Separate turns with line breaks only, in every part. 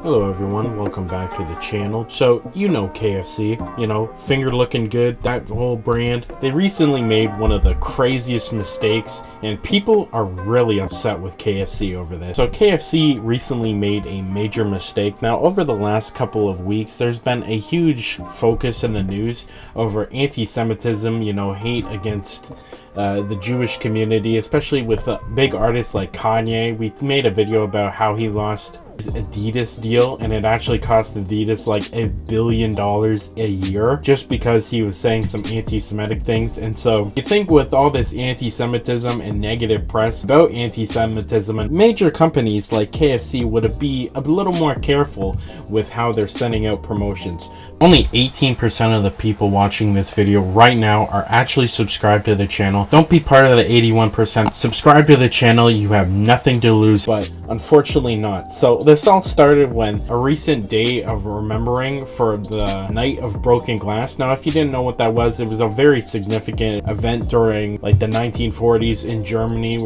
Hello everyone, welcome back to the channel. So, you know KFC, finger looking good, that whole brand. They recently made one of the craziest mistakes and people are really upset with KFC over this. So KFC recently made a major mistake. Now over the last couple of weeks, there's been a huge focus in the news over anti-Semitism, hate against the Jewish community, especially with big artists like Kanye. We made a video about how he lost his Adidas deal, and it actually cost Adidas like $1 billion a year just because he was saying some anti-Semitic things. And so you think with all this anti-Semitism and negative press about anti-Semitism, and major companies like KFC would be a little more careful with how they're sending out promotions. Only 18% of the people watching this video right now are actually subscribed to the channel. Don't be part of the 81%. Subscribe to the channel, you have nothing to lose, but unfortunately not. So this all started when a recent day of remembering for the Night of Broken Glass. Now, if you didn't know what that was, it was a very significant event during like the 1940s in Germany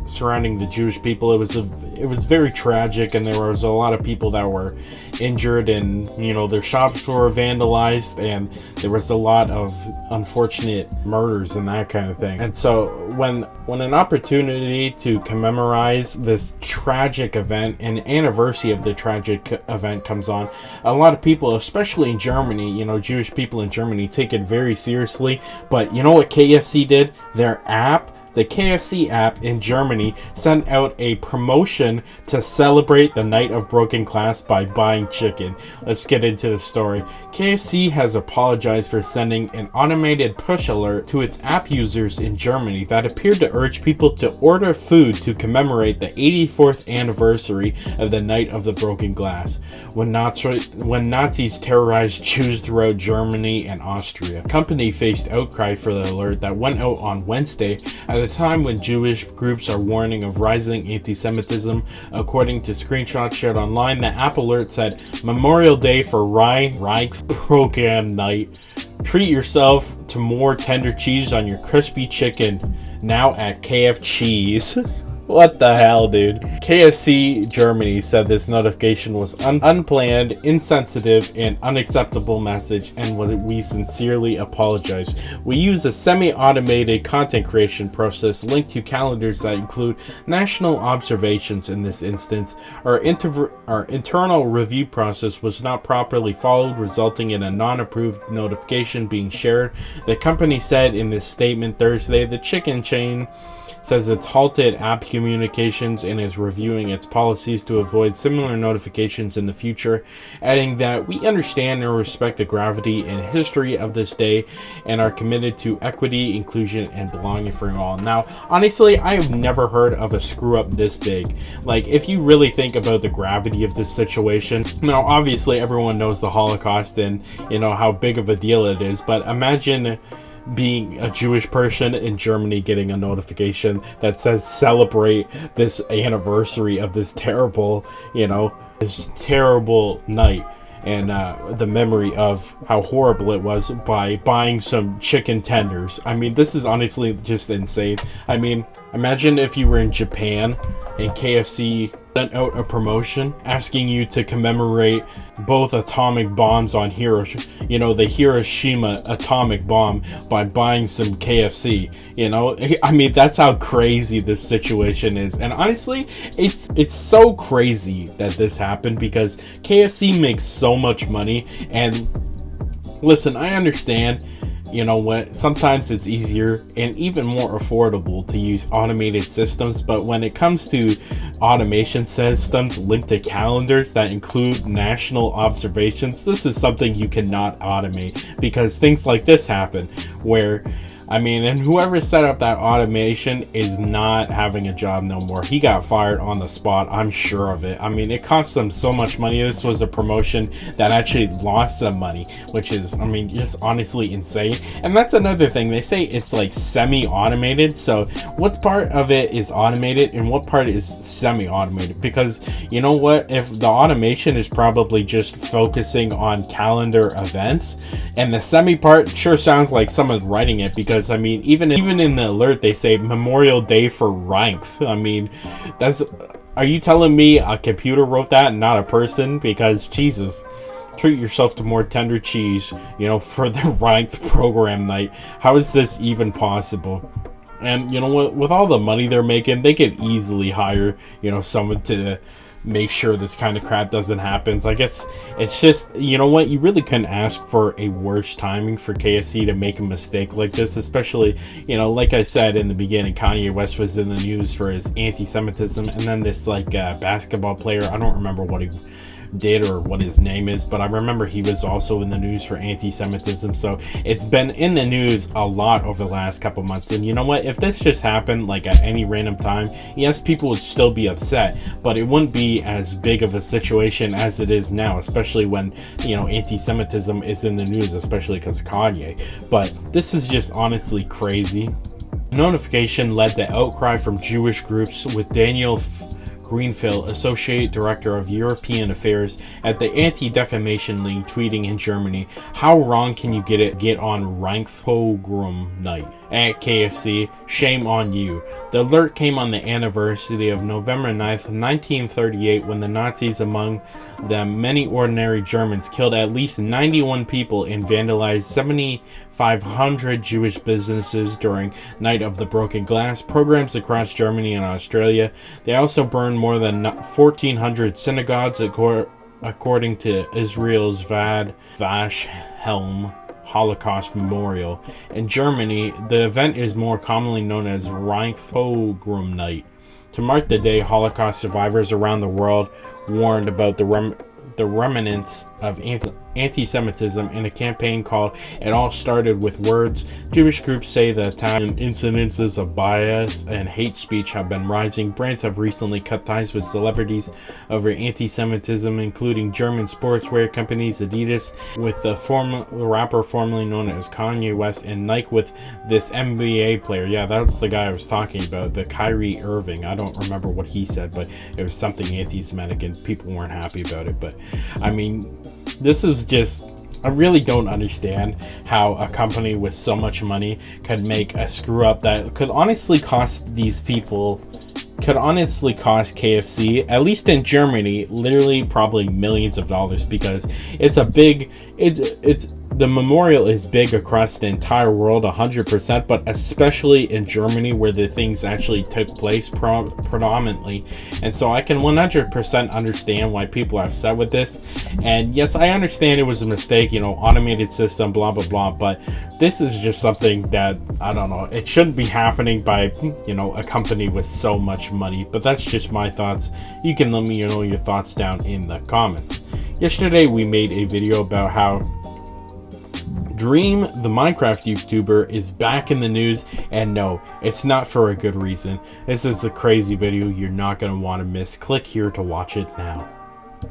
surrounding the Jewish people. It was very tragic, and there was a lot of people that were injured, and their shops were vandalized, and there was a lot of unfortunate murders and that kind of thing. And so when an opportunity to commemorate this tragic event, an anniversary of the tragic event comes on, a lot of people, especially in Germany, Jewish people in Germany, take it very seriously. But you know what KFC did? Their app, the KFC app in Germany, sent out a promotion to celebrate the Night of Broken Glass by buying chicken. Let's get into the story. KFC has apologized for sending an automated push alert to its app users in Germany that appeared to urge people to order food to commemorate the 84th anniversary of the Night of the Broken Glass, when Nazis terrorized Jews throughout Germany and Austria. The company faced outcry for the alert that went out on Wednesday at a time when Jewish groups are warning of rising anti-Semitism. According to screenshots shared online, the app alert said, "Memorial Day for Reich Program Night. Treat yourself to more tender cheese on your crispy chicken, now at KF Cheese." What the hell, dude? KFC Germany said this notification was unplanned, insensitive, and unacceptable message, and we sincerely apologize. We use a semi-automated content creation process linked to calendars that include national observations. In this instance, our internal review process was not properly followed, resulting in a non-approved notification being shared. The company said in this statement Thursday. The chicken chain says it's halted app communications and is reviewing its policies to avoid similar notifications in the future, adding that we understand and respect the gravity and history of this day and are committed to equity, inclusion, and belonging for all. Now, honestly, I have never heard of a screw up this big. Like, if you really think about the gravity of this situation, now obviously everyone knows the Holocaust and how big of a deal it is, but imagine being a Jewish person in Germany getting a notification that says celebrate this anniversary of this terrible night and the memory of how horrible it was by buying some chicken tenders. I mean, this is honestly just insane. I mean, imagine if you were in Japan and KFC sent out a promotion asking you to commemorate both atomic bombs on the Hiroshima atomic bomb by buying some KFC. I mean, that's how crazy this situation is. And honestly, it's so crazy that this happened because KFC makes so much money. And listen, I understand, sometimes it's easier and even more affordable to use automated systems, but when it comes to automation systems linked to calendars that include national observations, this is something you cannot automate, because things like this happen where and whoever set up that automation is not having a job no more. He got fired on the spot, I'm sure of it. I mean, it cost them so much money. This was a promotion that actually lost them money, which is, just honestly insane. And that's another thing. They say it's like semi-automated. So what part of it is automated and what part is semi-automated? Because you know what? If the automation is probably just focusing on calendar events, and the semi part sure sounds like someone's writing it, because even in the alert they say Memorial Day for Reich. That's Are you telling me a computer wrote that and not a person? Because Jesus, treat yourself to more tender cheese, for the ranked program night. How is this even possible? And you know what? With all the money they're making, they could easily hire, someone to make sure this kind of crap doesn't happen. So I guess it's just, you really couldn't ask for a worse timing for KFC to make a mistake like this, especially, like I said in the beginning, Kanye West was in the news for his anti-Semitism, and then this basketball player, I don't remember what he did or what his name is, but I remember he was also in the news for anti-Semitism. So it's been in the news a lot over the last couple months. And you know what, if this just happened at any random time, yes, people would still be upset, but it wouldn't be as big of a situation as it is now, especially when anti-Semitism is in the news, especially because Kanye. But this is just honestly crazy. Notification led to outcry from Jewish groups, with Daniel Greenfield, Associate Director of European Affairs at the Anti-Defamation League, tweeting in Germany, "How wrong can you get on Reichspogrom night at KFC? Shame on you." The alert came on the anniversary of November 9th, 1938, when the Nazis, among them many ordinary Germans, killed at least 91 people and vandalized 7,500 Jewish businesses during Night of the Broken Glass programs across Germany and Australia. They also burned more than 1,400 synagogues, according to Israel's Vad Vashem Holocaust Memorial. In Germany, the event is more commonly known as Reichspogrom Night. To mark the day, Holocaust survivors around the world warned about the remnants of anti-Semitism in a campaign called "It All Started with Words." Jewish groups say the Italian incidences of bias and hate speech have been rising. Brands have recently cut ties with celebrities over anti-Semitism, including German sportswear companies Adidas with the rapper formerly known as Kanye West, and Nike with this NBA player. Yeah, that's the guy I was talking about, the Kyrie Irving. I don't remember what he said, but it was something anti-Semitic and people weren't happy about it. But I mean, this is just, I really don't understand how a company with so much money could make a screw up that could honestly cost these people, could honestly cost KFC, at least in Germany, literally probably millions of dollars, because it's a big, it's the memorial is big across the entire world, 100%, but especially in Germany, where the things actually took place predominantly. And so I can 100% understand why people are upset with this. And yes, I understand it was a mistake, automated system, blah, blah, blah. But this is just something that, I don't know, it shouldn't be happening by, a company with so much money. But that's just my thoughts. You can let me know your thoughts down in the comments. Yesterday, we made a video about how Dream, the Minecraft YouTuber, is back in the news, and no, it's not for a good reason. This is a crazy video you're not going to want to miss. Click here to watch it now.